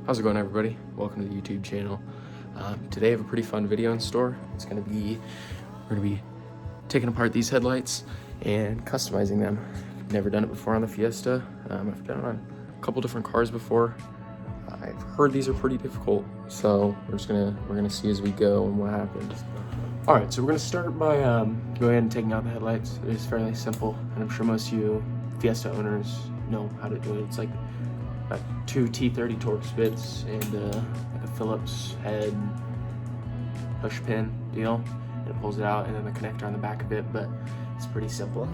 How's it going, everybody? Welcome to the YouTube channel. Today I have a pretty fun video in store. We're gonna be taking apart these headlights and customizing them. I've never done it before on the Fiesta. I've done it on a couple different cars before. I've heard these are pretty difficult, so we're gonna see as we go and what happens. All right, so we're gonna start by go ahead and taking out the headlights. It's fairly simple, and I'm sure most of you Fiesta owners know how to do it. It's like two T30 Torx bits and like a Phillips head push pin deal, and it pulls it out, and then the connector on the back of it, but it's pretty simple.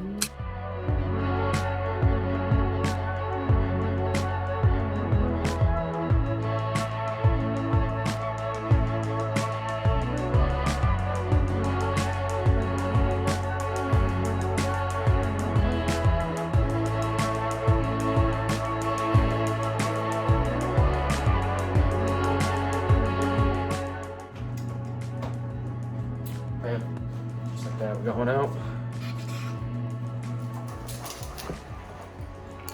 Just like that, we're going out.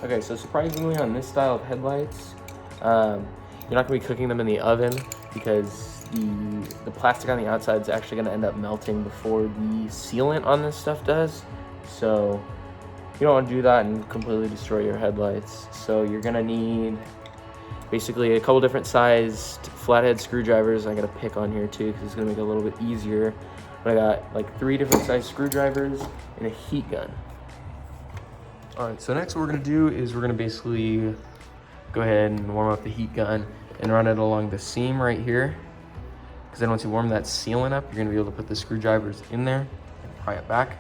Okay, so surprisingly on this style of headlights, you're not gonna be cooking them in the oven because the plastic on the outside is actually gonna end up melting before the sealant on this stuff does. So you don't wanna do that and completely destroy your headlights. So you're gonna need basically a couple different sized flathead screwdrivers. I gotta pick on here too because it's gonna make it a little bit easier. But I got like 3 different sized screwdrivers and a heat gun. All right, so next what we're gonna do is we're gonna basically go ahead and warm up the heat gun and run it along the seam right here. Because then once you warm that sealant up, you're gonna be able to put the screwdrivers in there and pry it back.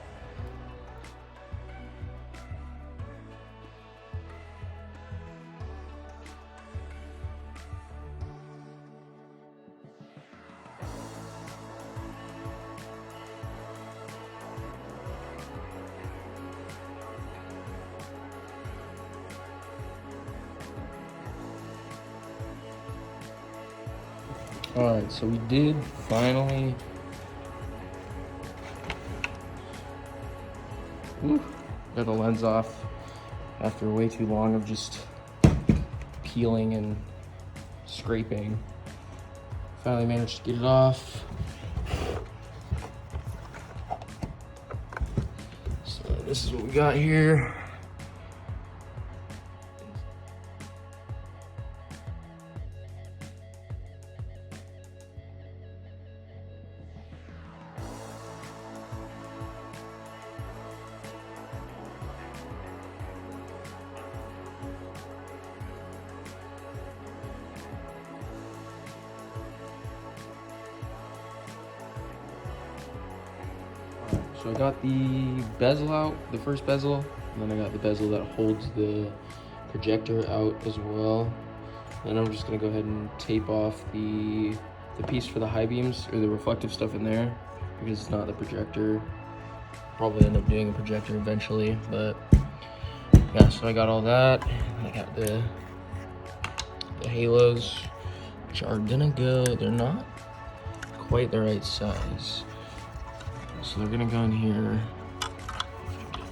All right, so we did finally get the lens off after way too long of just peeling and scraping. Finally managed to get it off. So this is what we got here. So I got the bezel out, the first bezel, and then I got the bezel that holds the projector out as well. And I'm just gonna go ahead and tape off the piece for the high beams, or the reflective stuff in there, because it's not the projector. Probably end up doing a projector eventually, but yeah, so I got all that. I got the halos, which are gonna go, they're not quite the right size. So they're gonna go in here.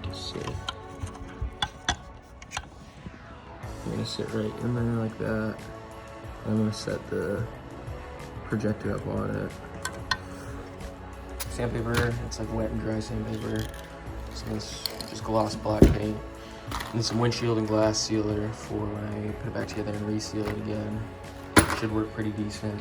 To sit. They're gonna sit right in there like that. I'm gonna set the projector up on it. Sandpaper, it's like wet and dry sandpaper. So it's just gloss black paint. And some windshield and glass sealer for when I put it back together and reseal it again. Should work pretty decent.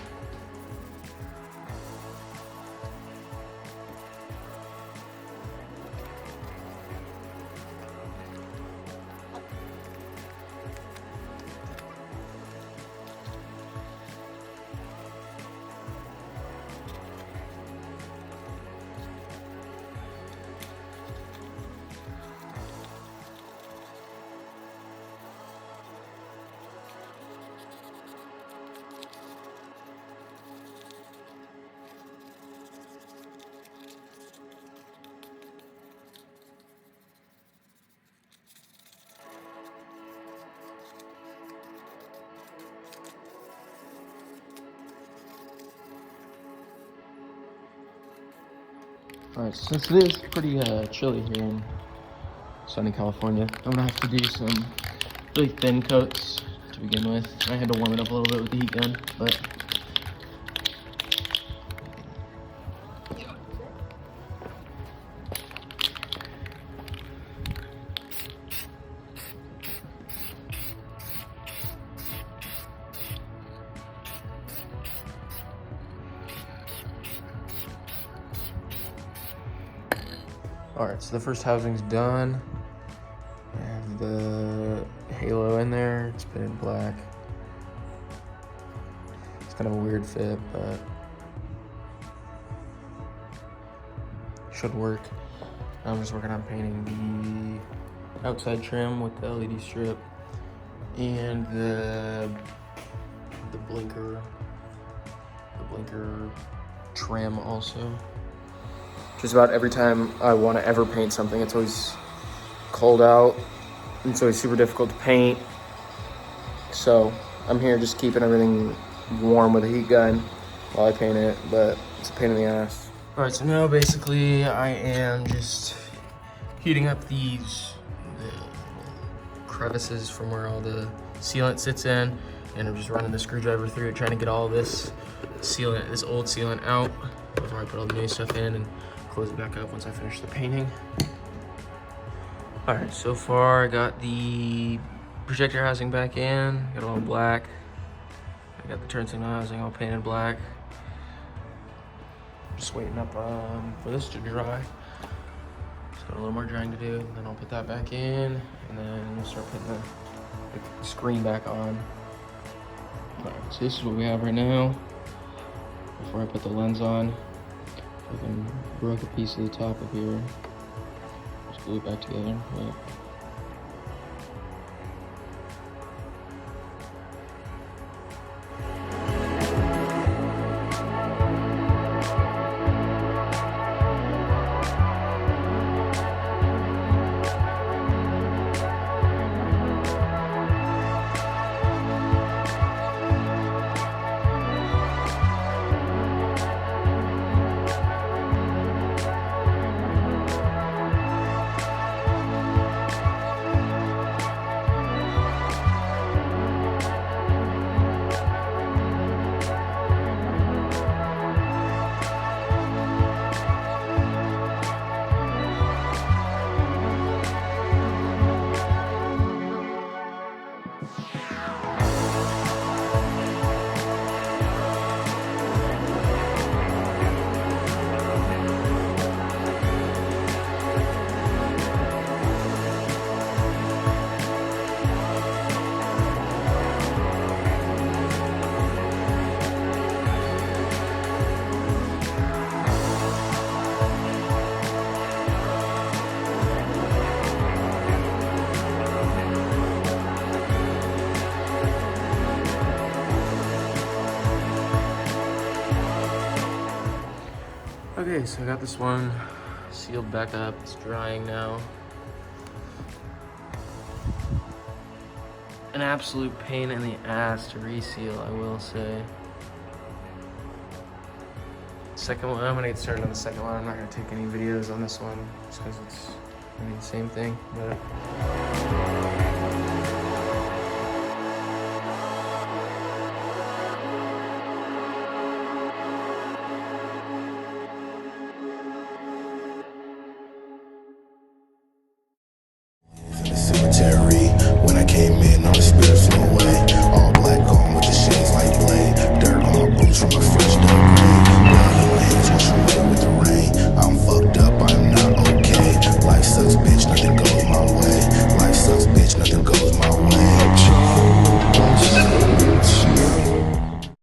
Alright, since it is pretty chilly here in sunny California, I'm gonna have to do some really thin coats to begin with. I had to warm it up a little bit with the heat gun, but all right, so the first housing's done. I have the halo in there, it's painted black. It's kind of a weird fit, but should work. Now I'm just working on painting the outside trim with the LED strip and the blinker trim also. Just about every time I want to ever paint something, it's always cold out. It's always super difficult to paint. So I'm here just keeping everything warm with a heat gun while I paint it, but it's a pain in the ass. All right, so now basically I am just heating up the crevices from where all the sealant sits in, and I'm just running the screwdriver through it, trying to get all this sealant, this old sealant out before I put all the new stuff in and close it back up once I finish the painting. All right, so far I got the projector housing back in, got it all black. I got the turn signal housing all painted black. Just waiting up for this to dry. Just got a little more drying to do, then I'll put that back in, and then we'll start putting the screen back on. All right, so this is what we have right now. Before I put the lens on, I broke a piece of the top of here. Just glue it back together. But okay, so I got this one sealed back up. It's drying now. An absolute pain in the ass to reseal, I will say. Second one, I'm gonna get started on the second one. I'm not gonna take any videos on this one just because it's gonna be the same thing. But